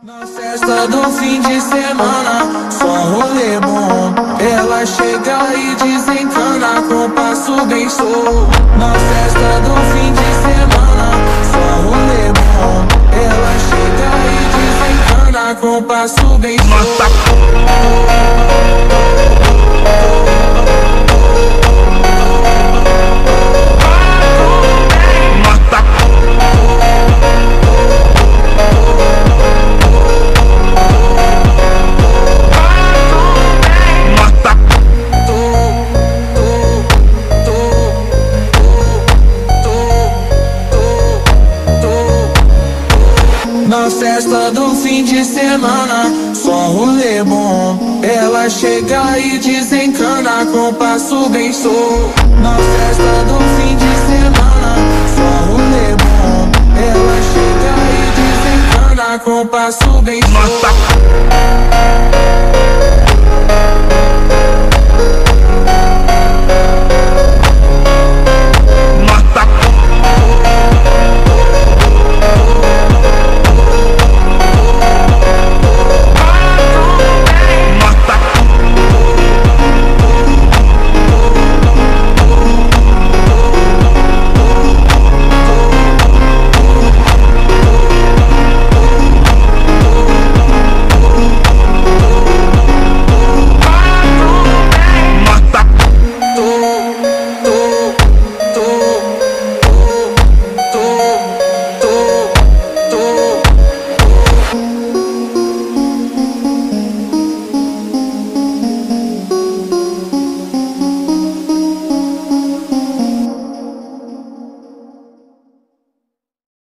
Na festa do fim de semana, só rolê bom. Ela chega e desencana com passo bem solto. Na festa do fim de semana, só rolê bom. Ela chega e desencana com passo bem solto. Na festa do fim de semana, só rolê bom. Ela chega e desencana com passo bem solto. Na festa do fim de semana, só rolê bom. Ela chega e desencana com passo bem solto.